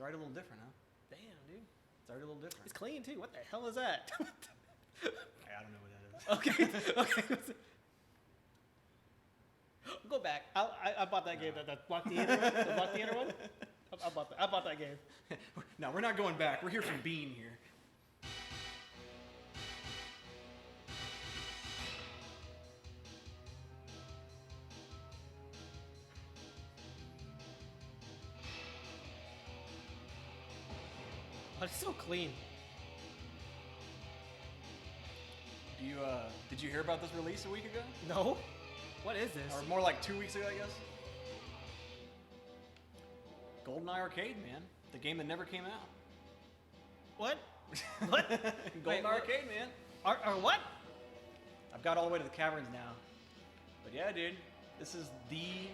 already a little different, huh? Damn, dude. It's already a little different. It's clean too. What the hell is that? I don't know what that is. Okay. Go back. I bought that game. The Block Theater one. The Block Theater one. I bought that game. No, we're not going back. We're here from Bean here. But it's so clean. Did you hear about this release a week ago? No. What is this? Or more like 2 weeks ago, I guess? Goldeneye Arcade, man. The game that never came out. What? What? Goldeneye Wait, what? Arcade, man. Or what? I've got all the way to the caverns now. But yeah, dude. This is the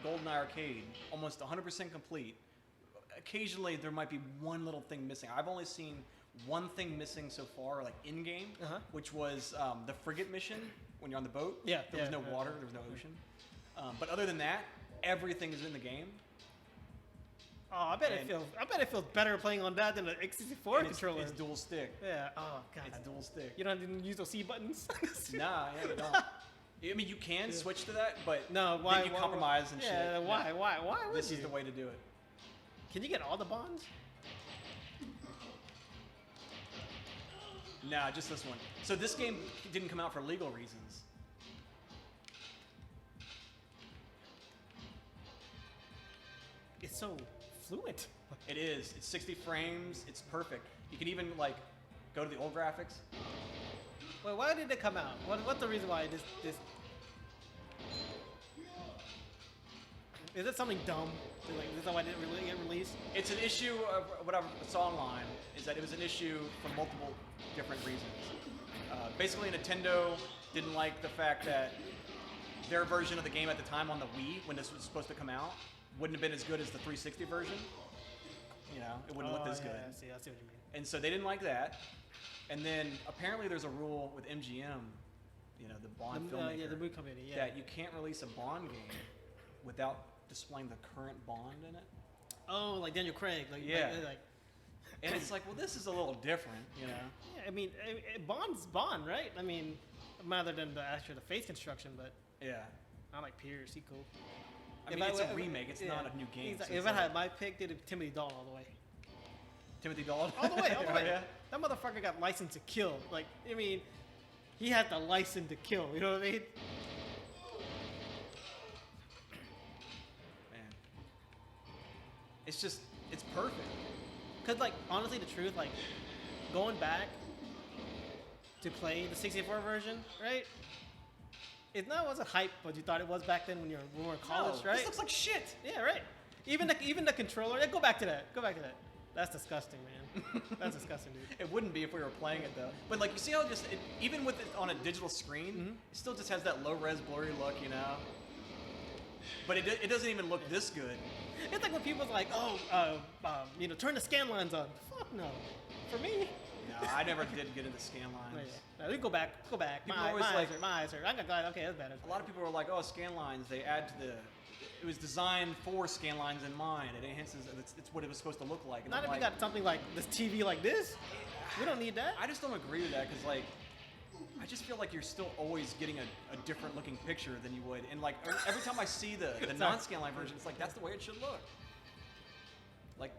Goldeneye Arcade. Almost 100% complete. Occasionally, there might be one little thing missing. I've only seen one thing missing so far, like in-game, which was the frigate mission when you're on the boat. Yeah. There was no water, there was no ocean. But other than that, everything is in the game. Oh, I bet it feels better playing on that than an X64 controller. It's dual stick. Yeah. Oh god. It's dual stick. You don't even use those C buttons. Nah, yeah, you don't. I mean, you can switch to that, but no, why? then you compromise and shit. Yeah, why? No. Why would This you? is the way to do it. Can you get all the bonds? Nah, just this one. So this game didn't come out for legal reasons. It's so fluent. It is. It's 60 frames. It's perfect. You can even like go to the old graphics. Wait, why did it come out? What's the reason why this? Is it something dumb? Like, is that why it didn't really get released? It's an issue of what I saw online is that it was an issue for multiple different reasons. Basically, Nintendo didn't like the fact that their version of the game at the time on the Wii, when this was supposed to come out, wouldn't have been as good as the 360 version. You know, it wouldn't look as good. I see what you mean. And so they didn't like that. And then apparently there's a rule with MGM, you know, the Bond filmmaker, yeah, the movie company, yeah. that you can't release a Bond game without displaying the current Bond in it. Oh, like Daniel Craig. Like, Yeah. Like, And it's like, well, this is a little different, you know. yeah, I mean, Bond's Bond, right? I mean, rather than the face construction, but Yeah. I like Pierce. He cool. I mean, it's a remake. It's not a new game. Exactly. So If I had my pick, did Timothy Dalton all the way. Timothy Dalton? All the way, all the way. Yeah. That motherfucker got licensed to kill. Like, I mean, he had the license to kill. You know what I mean? Man. It's just, it's perfect. Cause like, honestly, the truth, like, going back to play the 64 version, right? It's not as a hype what you thought it was back then when you were in college, No, right? This looks like shit. Yeah, right. Even the controller. Yeah, go back to that. Go back to that. That's disgusting, man. That's disgusting, dude. It wouldn't be if we were playing it though. But like, you see how even with it on a digital screen, it still just has that low res blurry look, you know. But it doesn't even look this good. It's like when people's like, you know, turn the scan lines on. Fuck no. For me. No, I never did get into scan lines. No, we go back. People My always eyes hurt. I got okay, that's better. A lot of people were like, "Oh, scan lines. They add to the. It was designed for scan lines in mind. It enhances. It's what it was supposed to look like." And Not I'm if like, we got something like this TV like this. We don't need that. I just don't agree with that because like, I just feel like you're still always getting a different looking picture than you would. And like every time I see the non-scan line version, it's like that's the way it should look. Like.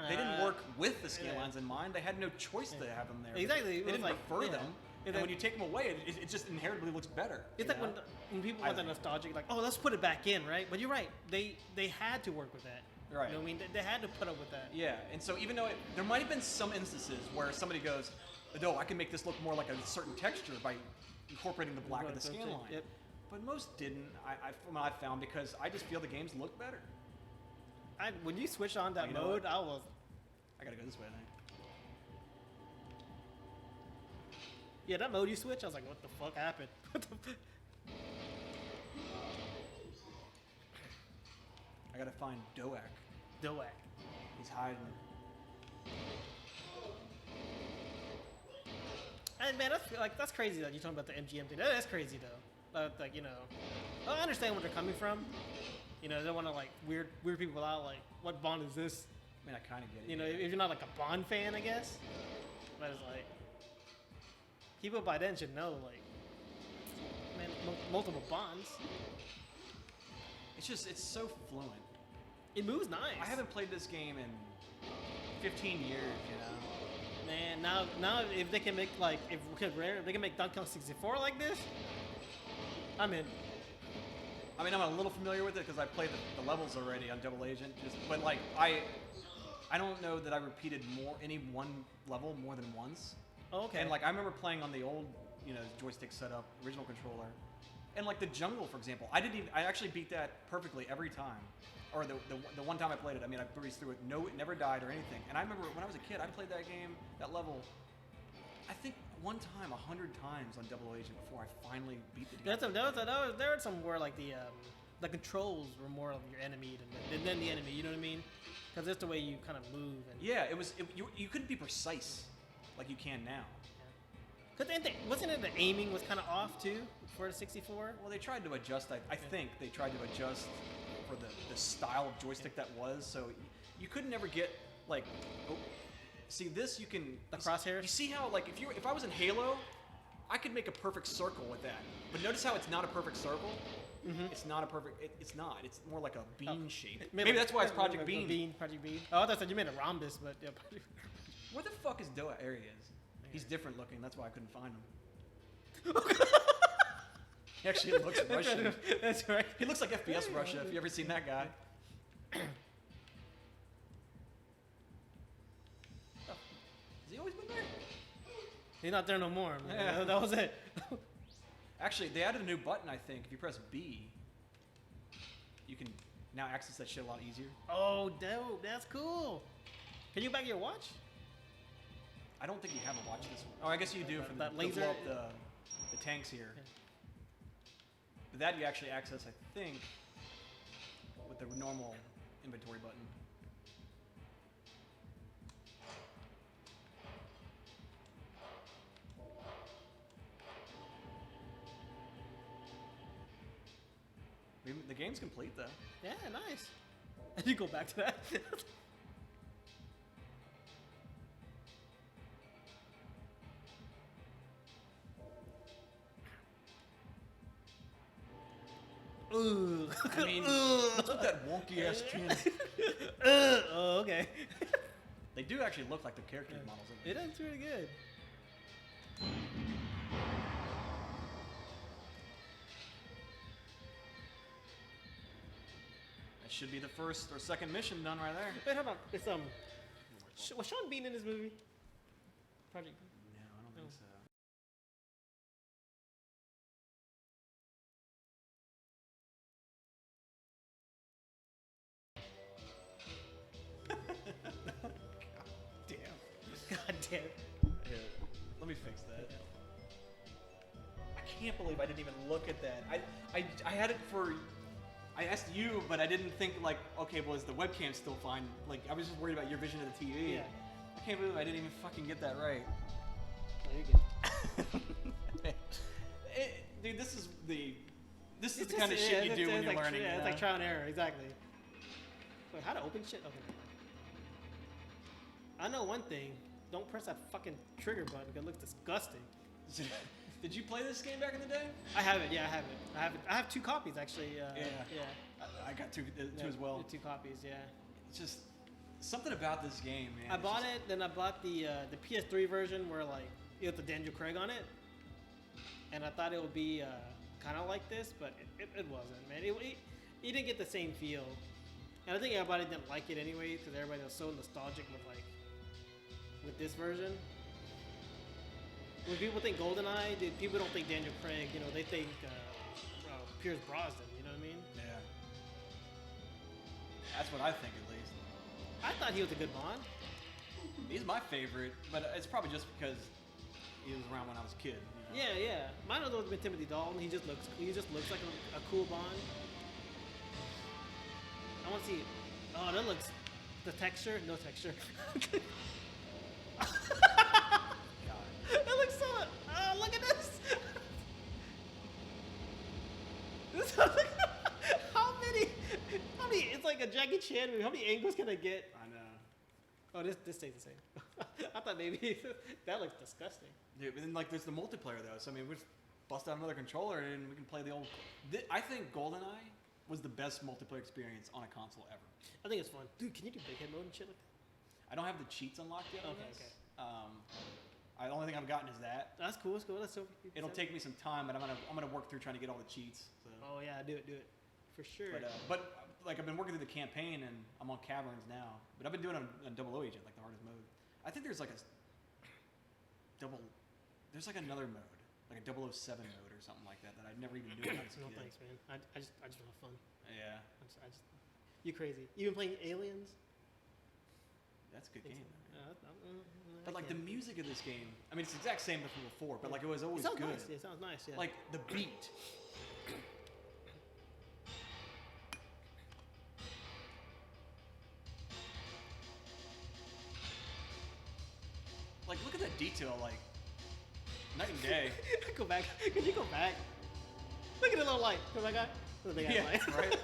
They didn't work with the scan lines in mind. They had no choice to have them there. Exactly. They didn't prefer them. And then when you take them away, it just inherently looks better. It's like when people want the nostalgic, like, oh, let's put it back in, right? But you're right. They had to work with that. Right. You know what I mean? They had to put up with that. Yeah. And so even though there might have been some instances where somebody goes, no, I can make this look more like a certain texture by incorporating the black of the scan line. Yep. But most didn't, from what I found, because I just feel the games look better. When you switch on that mode, I gotta go this way, I think. Yeah, that mode you switch, I was like, what the fuck happened? I gotta find Doak. He's hiding. And man, that's crazy that you're talking about the MGM thing. That is crazy though. Like, you know, I understand where they're coming from. You know, they don't want to like weird people out. Like, what Bond is this? mean, I kind of get it. You know, if you're not like a Bond fan, I guess. But it's like people by then should know, like, man, multiple Bonds. It's so fluent. It moves nice. I haven't played this game in 15 years, you know. Man, now if they can make like if they can make Donkey Kong 64 like this, I'm in. I mean, I'm a little familiar with it because I played the levels already on Double Agent. But like I don't know that I repeated any one level more than once. Oh, okay. And like I remember playing on the old, joystick setup, original controller, and like the jungle, for example, I actually beat that perfectly every time. Or the one time I played it, I mean, I breezed through it. No, it never died or anything. And I remember when I was a kid, I played that game, that level, I think one time, 100 times on Double Agent before I finally beat the game. There were some where like the controls were more of your enemy than the enemy. You know what I mean? Because that's the way you kind of move. And Yeah, you couldn't be precise like you can now. Cause wasn't it the aiming was kind of off too for the 64? Well, they tried to adjust. I think they tried to adjust for the style of joystick that was. So you couldn't ever get like. Oh, see this you can. The crosshairs. You see how like if I was in Halo, I could make a perfect circle with that. But notice how it's not a perfect circle. Mm-hmm. It's not a perfect. It's not. It's more like a bean shape. Maybe that's why it's Project Bean. Project Bean. Oh, I thought you meant a rhombus, but yeah. Where the fuck is Doa Arias? He's different looking. That's why I couldn't find him. He actually looks Russian. That's right. He looks like FPS Russia. If you ever seen that guy. Oh. Has he always been there? He's not there no more. Man. Yeah. That was it. Actually, they added a new button. I think if you press B, you can now access that shit a lot easier. Oh, dope. That's cool. Can you back your watch? I don't think you have a watch this one. Oh, I guess you do from that the laser. blow up the tanks here. Yeah. But that you actually access, I think, with the normal inventory button. The game's complete though. Yeah, nice. And you go back to that. Ooh. I mean, what's with that wonky ass chin? Oh, okay. They do actually look like the character models. It is really good. That should be the first or second mission done right there. Wait, hold on. It's was Sean Bean in this movie? Project. No, I don't think so. God damn. Here, let me fix that. I can't believe I didn't even look at that. I had it for. I asked you, but I didn't think like, okay, well, is the webcam still fine? Like, I was just worried about your vision of the TV. Yeah. I can't believe I didn't even fucking get that right. No, you're good. Dude, this is the kind of shit you do when you're like, learning. Yeah, you it's know? like trial and error, exactly. Wait, how to open shit? Okay. I know one thing. Don't press that fucking trigger button because it looks disgusting. Did you play this game back in the day? I have it. Yeah, I have it. I have 2 copies actually. Yeah. I got two as well. 2 copies. Yeah. It's just something about this game, man. I bought it, then I bought the PS3 version where like it had the Daniel Craig on it, and I thought it would be kind of like this, but it wasn't, man. It didn't get the same feel, and I think everybody didn't like it anyway because everybody was so nostalgic with this version. When people think Goldeneye, people don't think Daniel Craig. You know, they think Pierce Brosnan. You know what I mean? Yeah. That's what I think, at least. I thought he was a good Bond. He's my favorite, but it's probably just because he was around when I was a kid. You know? Yeah. Mine would have been Timothy Dalton. He just looks like a cool Bond. I want to see. Oh, that looks. The texture, no texture. It looks so. Oh, look at this. How many? It's like a Jackie Chan movie. How many angles can I get? I know. Oh, this stays the same. I thought maybe that looks disgusting. Dude, but then like there's the multiplayer though. So I mean, we just bust out another controller and we can play the old. I think Goldeneye was the best multiplayer experience on a console ever. I think it's fun, dude. Can you do big head mode and shit like that? I don't have the cheats unlocked yet. Okay, okay. The only thing I've gotten is that. That's cool. That's cool. That's so. It'll take me some time, but I'm gonna work through trying to get all the cheats. So. Oh yeah, do it, for sure. But like I've been working through the campaign and I'm on Caverns now. But I've been doing a double O agent, like the hardest mode. I think there's like a double. There's like another mode, like a 007 mode or something like that I never even knew about as a No kid. thanks, man. I just want to have fun. Yeah, You crazy? You been playing Aliens? that's a good game. I But like the can't. music of this game, I mean, it's the exact same as from before, but like it was always It sounds good. nice. Yeah, it sounds nice. Yeah. Like the beat. Like look at that detail, like night and day. Go back. Could you go back? Look at the little light. Go back, guy. The big ass Yeah, light. right.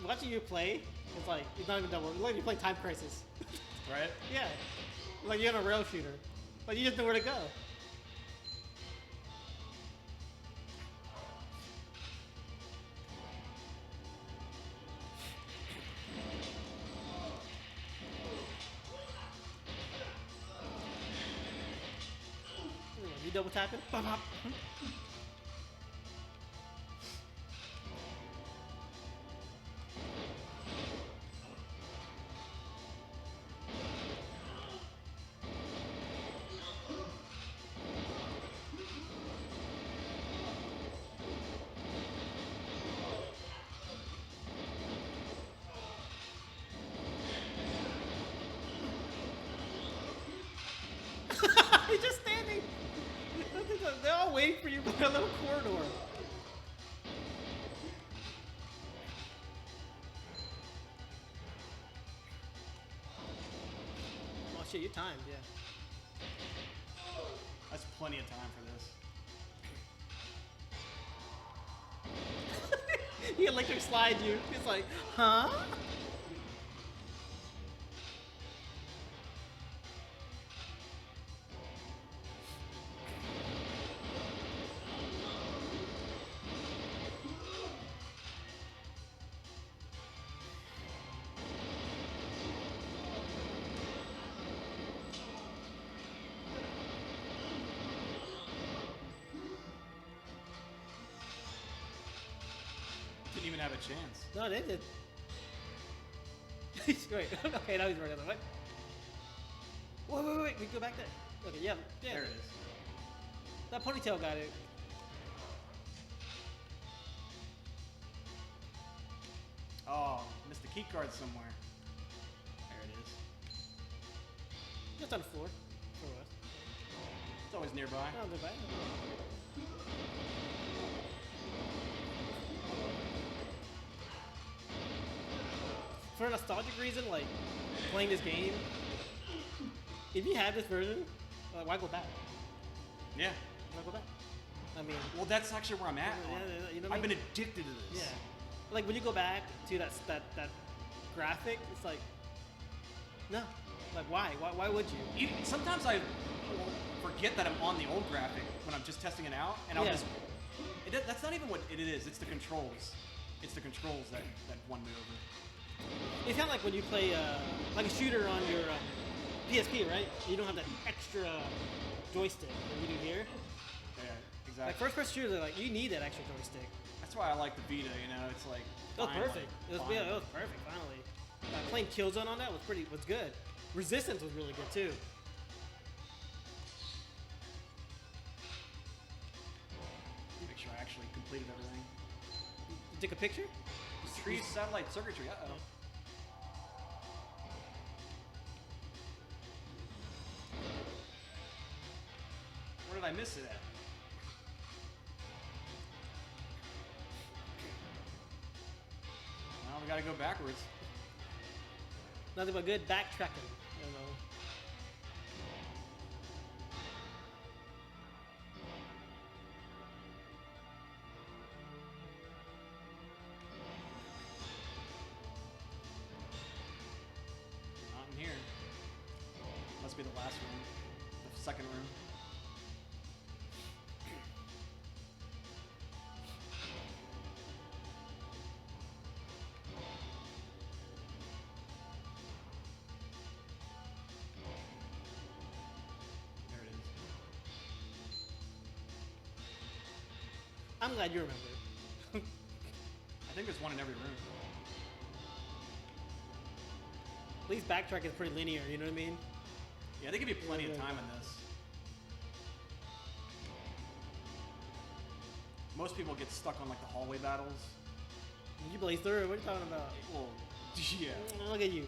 Watching you play, it's like it's not even double. It's like you're playing Time Crisis. Right? Yeah, like you're in a rail shooter. Like you just know where to go. You double tapping? Bop, bop. He's just standing. They're all waiting for you in a little corridor. Oh shit, you're timed, yeah. That's plenty of time for this. He electric slide you. It's like, huh? Didn't even have a chance. No, they did. Wait, okay, now he's running the other way. Wait, we can go back there. Okay, yeah. There it is. That ponytail got it. Oh, missed the key card somewhere. There it is. Just on the floor. For us. It's always nearby. No, they're back. For a nostalgic reason, like playing this game, if you had this version, why go back? Yeah. Why go back? I mean, Well, that's actually where I'm at. Yeah, you know what I I've mean? been addicted to this. yeah. Like when you go back to that graphic, it's like, no. Like why? Why would you? Sometimes I forget that I'm on the old graphic when I'm just testing it out, and I'll Yeah. just. That's not even what it is. It's the controls. It's the controls that won me over. It's kind of like when you play like a shooter on your PSP, right? You don't have that extra joystick that you do here. Yeah, exactly. Like first-person shooters, are like you need that extra joystick. That's why I like the Vita. You know, it's like. It was finally, perfect. It was finally. perfect. Finally, playing Killzone on that was good. Resistance was really good too. Make sure I actually completed everything. You took a picture? Tree satellite circuitry. Uh oh. Where did I miss it at? Well, we gotta go backwards. Nothing but good backtracking. You know. to be the last room, the second room. There it is. I'm glad you remember. I think there's one in every room. At least backtrack is pretty linear, you know what I mean? Yeah, they give you plenty of time in this. Most people get stuck on like the hallway battles. You blaze through. What are you talking about? Well, yeah. Look at you.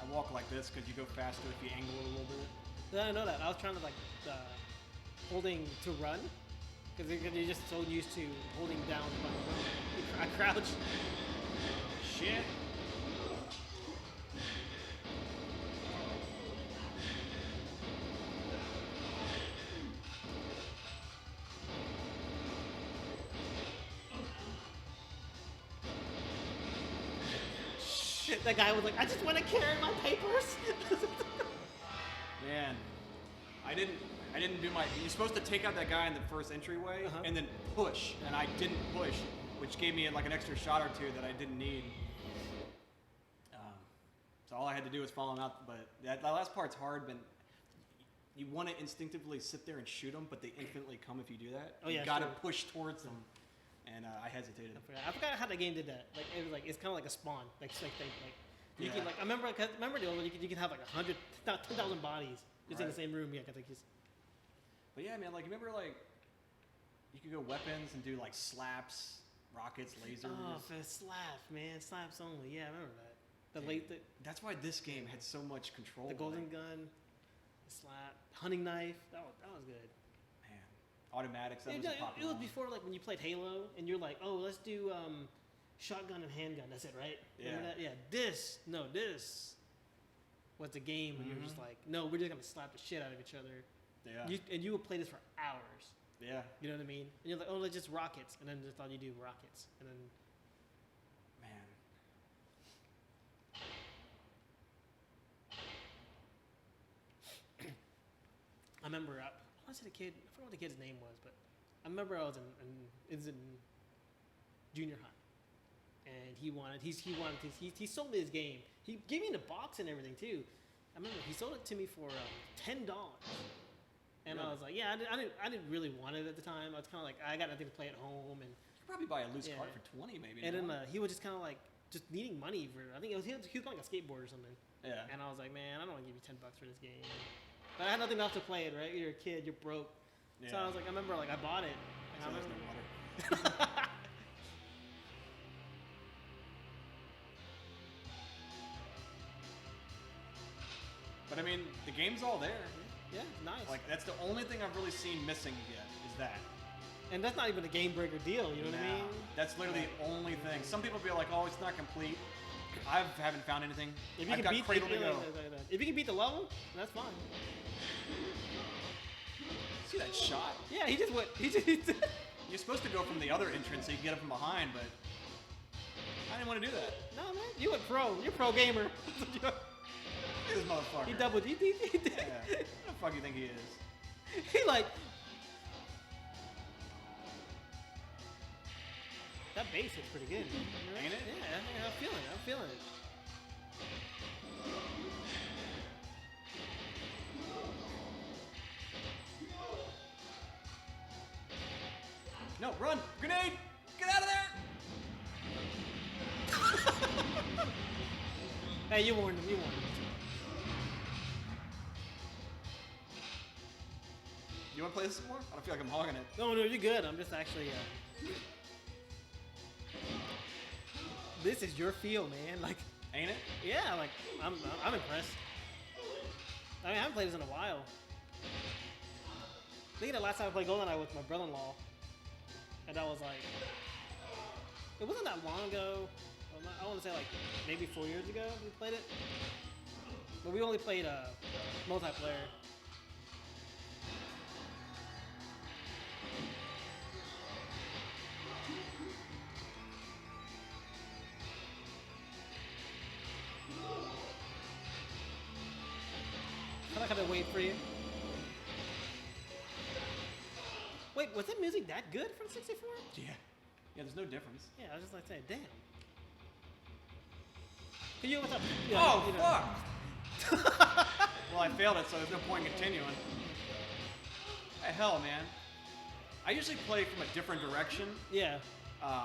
I walk like this because you go faster if you angle it a little bit. I didn't know that. I was trying to like holding to run because you're just so used to holding down. I crouch. Shit. Shit, that guy was like, I just want to carry my papers. Man, I didn't do my. You're supposed to take out that guy in the first entryway and then push, and I didn't push, which gave me like an extra shot or two that I didn't need. So all I had to do was follow him out, but that last part's hard. But you want to instinctively sit there and shoot them, but they infinitely come if you do that. Oh yeah, you got to sure. push towards them, and I hesitated. I forgot how the game did that. Like it was like it's kind of like a spawn. Like you Yeah. can like I remember the old one. You can have like 100, 10,000 bodies just in the same room. Yeah, I think it's. But yeah, man, like remember like you could go weapons and do like slaps, rockets, lasers. Oh, for slaps, man, slaps only. Yeah, I remember that. That's why this game had so much control. The golden gun, the slap, hunting knife. That was good. Man, automatics. That was a popular it was one. before like when you played Halo and you're like, oh, let's do shotgun and handgun. That's it, right? Yeah. Remember that? Yeah. This was the game when you're just like, no, we're just gonna slap the shit out of each other. Yeah. And you would play this for hours. Yeah. You know what I mean? And you're like, oh, it's just rockets, and then just all you do rockets, and then. Man. I remember, I want to say the kid, I forgot what the kid's name was, but I remember I was in junior high, and he sold me his game. He gave me the box and everything too. I remember he sold it to me for $10, and Really? I was like, yeah, I didn't really want it at the time. I was kind of like, I got nothing to play at home, and You could probably buy a loose card for 20 maybe. and now. then he was just kind of like just needing money for. I think he was going like a skateboard or something. Yeah. And I was like, man, I don't want to give you $10 for this game. But I had nothing else to play it, right? You're a kid, you're broke. So I was like, I remember like I bought it. And So I there's remember, no water. But I mean, the game's all there. yeah, nice. Like that's the only thing I've really seen missing yet is that. and that's not even a game breaker deal, you know what I mean? That's literally the only thing. Some people be like, "Oh, it's not complete." I haven't found anything. If you I've can got beat Cradle to go. if you can beat the level, that's fine. See that shot? Yeah, he just went. You're supposed to go from the other entrance so you can get it from behind, but I didn't want to do that. No, man, you went pro. You're pro gamer. Look at this motherfucker. He doubled. He Yeah. Who the fuck you think he is? He like. That bass is pretty good. Ain't it? Yeah, I'm feeling it. I'm feeling it. No, run! Grenade! Get out of there! Hey, you warned him. You warned him. You want to play this some more? I don't feel like I'm hogging it. No, you're good. I'm just actually. This is your feel, man. Like, Ain't it? yeah, like I'm impressed. I mean, I haven't played this in a while. I think the last time I played Goldeneye with my brother-in-law, and I was like, it wasn't that long ago. I want to say like maybe 4 years ago we played it, but we only played multiplayer. I'm not gonna wait for you. Wait, was the music that good for the 64? Yeah. Yeah, there's no difference. Yeah, I was just like saying, damn. But you, what's up? Oh, You know. fuck! Well, I failed it, so there's no point in continuing. Hey, hell, man. I usually play from a different direction, Yeah.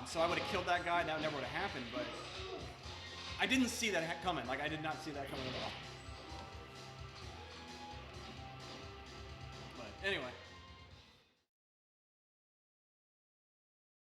so I would have killed that guy. That never would have happened, but I didn't see that coming. Like, I did not see that coming at all. But anyway.